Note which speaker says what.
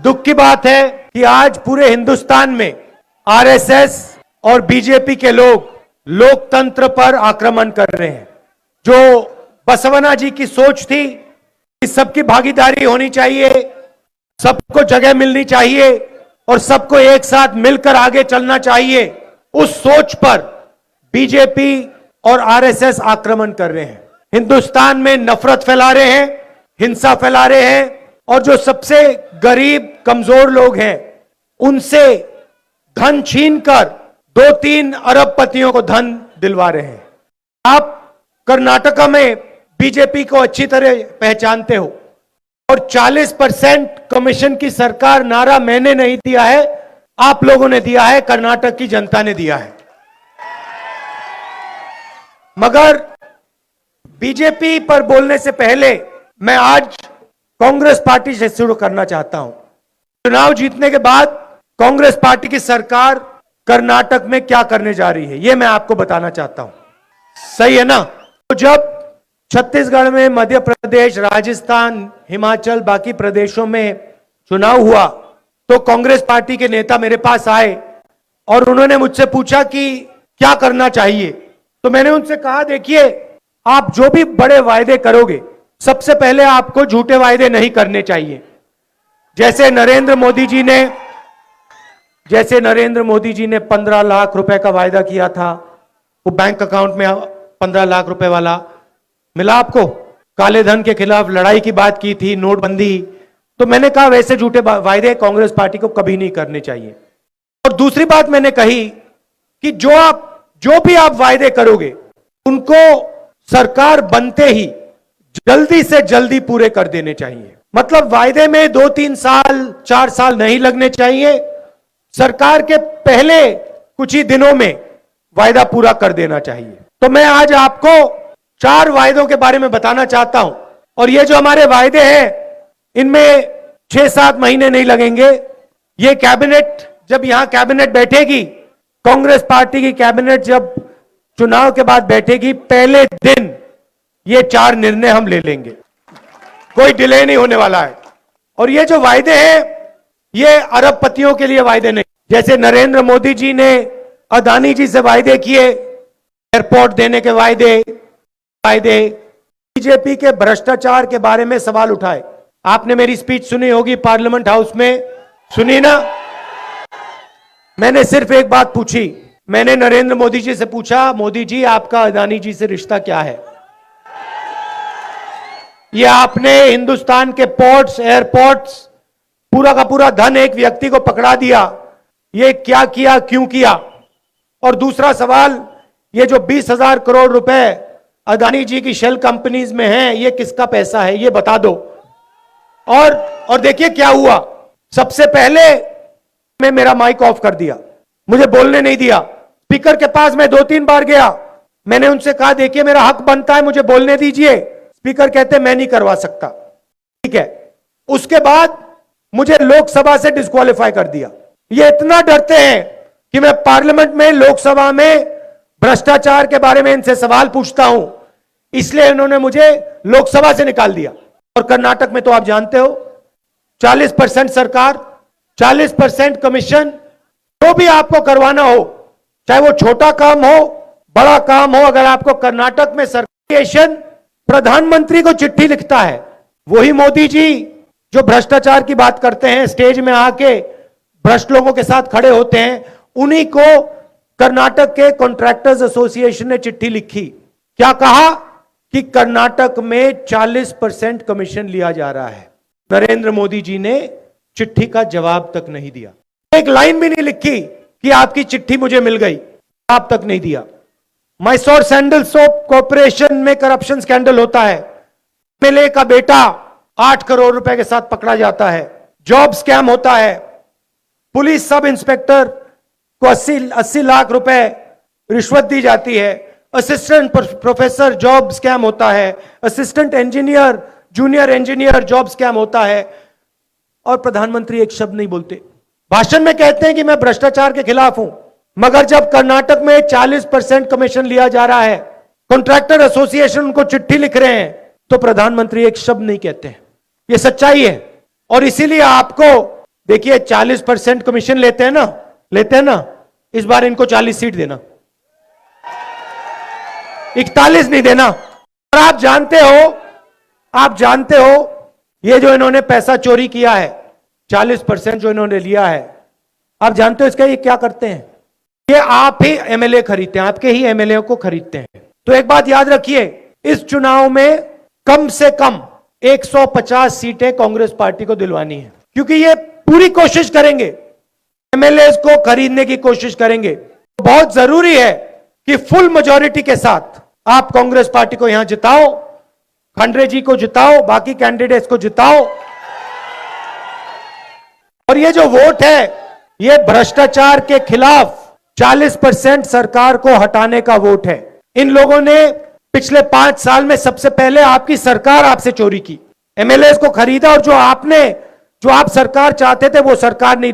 Speaker 1: दुख की बात है कि आज पूरे हिंदुस्तान में आरएसएस और बीजेपी के लोग लोकतंत्र पर आक्रमण कर रहे हैं। जो बसवना जी की सोच थी कि सबकी भागीदारी होनी चाहिए, सबको जगह मिलनी चाहिए और सबको एक साथ मिलकर आगे चलना चाहिए, उस सोच पर बीजेपी और आरएसएस आक्रमण कर रहे हैं। हिंदुस्तान में नफरत फैला रहे हैं, हिंसा फैला रहे हैं और जो सबसे गरीब कमजोर लोग हैं उनसे धन छीनकर 2-3 अरबपतियों को धन दिलवा रहे हैं। आप कर्नाटका में बीजेपी को अच्छी तरह पहचानते हो और 40% कमीशन की सरकार नारा मैंने नहीं दिया है, आप लोगों ने दिया है, कर्नाटक की जनता ने दिया है। मगर बीजेपी पर बोलने से पहले मैं आज कांग्रेस पार्टी से शुरू करना चाहता हूं। चुनाव जीतने के बाद कांग्रेस पार्टी की सरकार कर्नाटक में क्या करने जा रही है, यह मैं आपको बताना चाहता हूं। सही है ना? तो जब छत्तीसगढ़ में, मध्य प्रदेश, राजस्थान, हिमाचल, बाकी प्रदेशों में चुनाव हुआ तो कांग्रेस पार्टी के नेता मेरे पास आए और उन्होंने मुझसे पूछा कि क्या करना चाहिए। तो मैंने उनसे कहा, देखिए, आप जो भी बड़े वायदे करोगे सबसे पहले आपको झूठे वायदे नहीं करने चाहिए। जैसे नरेंद्र मोदी जी ने 15 लाख रुपए का वायदा किया था, वो बैंक अकाउंट में 15 लाख रुपए वाला मिला आपको। काले धन के खिलाफ लड़ाई की बात की थी, नोटबंदी। तो मैंने कहा वैसे झूठे वायदे कांग्रेस पार्टी को कभी नहीं करने चाहिए। और दूसरी बात मैंने कही कि जो भी आप वायदे करोगे उनको सरकार बनते ही जल्दी से जल्दी पूरे कर देने चाहिए। मतलब वायदे में 2-3 साल, 4 साल नहीं लगने चाहिए। सरकार के पहले कुछ ही दिनों में वायदा पूरा कर देना चाहिए। तो मैं आज आपको 4 वायदों के बारे में बताना चाहता हूं और ये जो हमारे वायदे हैं इनमें 6-7 महीने नहीं लगेंगे। ये कैबिनेट, जब यहां कैबिनेट बैठेगी, कांग्रेस पार्टी की कैबिनेट जब चुनाव के बाद बैठेगी, पहले दिन ये 4 निर्णय हम ले लेंगे। कोई डिले नहीं होने वाला है। और ये जो वायदे हैं ये अरबपतियों के लिए वायदे नहीं। जैसे नरेंद्र मोदी जी ने अदानी जी से वायदे किए, एयरपोर्ट देने के वायदे। बीजेपी के भ्रष्टाचार के बारे में सवाल उठाए। आपने मेरी स्पीच सुनी होगी पार्लियामेंट हाउस में, सुनी ना? मैंने सिर्फ एक बात पूछी। मैंने नरेंद्र मोदी जी से पूछा, मोदी जी आपका अदानी जी से रिश्ता क्या है? ये आपने हिंदुस्तान के पोर्ट्स, एयरपोर्ट्स, पूरा का पूरा धन एक व्यक्ति को पकड़ा दिया। ये क्या किया, क्यों किया? और दूसरा सवाल, ये जो 20,000 करोड़ रुपए अदानी जी की शेल कंपनीज में है, ये किसका पैसा है, ये बता दो। और देखिए क्या हुआ। सबसे पहले मैं मेरा माइक ऑफ कर दिया, मुझे बोलने नहीं दिया। स्पीकर के पास मैं 2-3 बार गया, मैंने उनसे कहा देखिए मेरा हक बनता है, मुझे बोलने दीजिए। स्पीकर कहते मैं नहीं करवा सकता। ठीक है। उसके बाद मुझे लोकसभा से डिस्क्वालीफाई कर दिया। ये इतना डरते हैं कि मैं पार्लियामेंट में, लोकसभा में भ्रष्टाचार के बारे में इनसे सवाल पूछता हूं, इसलिए इन्होंने मुझे लोकसभा से निकाल दिया। और कर्नाटक में तो आप जानते हो 40% सरकार, 40% कमीशन। जो भी आपको करवाना हो, चाहे वो छोटा काम हो, बड़ा काम हो, अगर आपको कर्नाटक में सरकार प्रधानमंत्री को चिट्ठी लिखता है, वही मोदी जी जो भ्रष्टाचार की बात करते हैं, स्टेज में आके भ्रष्ट लोगों के साथ खड़े होते हैं, उन्हीं को कर्नाटक के कॉन्ट्रैक्टर्स एसोसिएशन ने चिट्ठी लिखी। क्या कहा कि कर्नाटक में 40% कमीशन लिया जा रहा है। नरेंद्र मोदी जी ने चिट्ठी का जवाब तक नहीं दिया। एक लाइन भी नहीं लिखी कि आपकी चिट्ठी मुझे मिल गई, आप तक नहीं दिया। मैसूर सैंडल सोप कॉर्पोरेशन में करप्शन स्कैंडल होता है, एमएलए का बेटा 8 करोड़ रुपए के साथ पकड़ा जाता है। जॉब स्कैम होता है, पुलिस सब इंस्पेक्टर को 80 लाख रुपए रिश्वत दी जाती है। असिस्टेंट प्रोफेसर जॉब स्कैम होता है, assistant engineer, junior engineer job scam होता है। और प्रधानमंत्री एक शब्द नहीं बोलते। भाषण में कहते हैं कि मैं भ्रष्टाचार के खिलाफ हूं, मगर जब कर्नाटक में 40% कमीशन लिया जा रहा है, कॉन्ट्रैक्टर एसोसिएशन उनको चिट्ठी लिख रहे हैं, तो प्रधानमंत्री एक शब्द नहीं कहते हैं। यह सच्चाई है। और इसीलिए आपको देखिए 40% कमीशन लेते हैं ना, इस बार इनको 40 सीट देना, 41 नहीं देना। और आप जानते हो ये जो इन्होंने पैसा चोरी किया है, 40% जो इन्होंने लिया है, आप जानते हो इसका ये क्या करते हैं? ये आप ही एमएलए खरीदते हैं, आपके ही एमएलए को खरीदते हैं। तो एक बात याद रखिए, इस चुनाव में कम से कम 150 सीटें कांग्रेस पार्टी को दिलवानी है, क्योंकि ये पूरी कोशिश करेंगे, एमएलए को खरीदने की कोशिश करेंगे। बहुत जरूरी है कि फुल मेजॉरिटी के साथ आप कांग्रेस पार्टी को यहां जिताओ, खंडरे जी को जिताओ, बाकी कैंडिडेट्स को जिताओ। और ये जो वोट है, ये भ्रष्टाचार के खिलाफ 40% सरकार को हटाने का वोट है। इन लोगों ने पिछले 5 साल में सबसे पहले आपकी सरकार आपसे चोरी की, एमएलए को खरीदा, और जो आप सरकार चाहते थे वो सरकार नहीं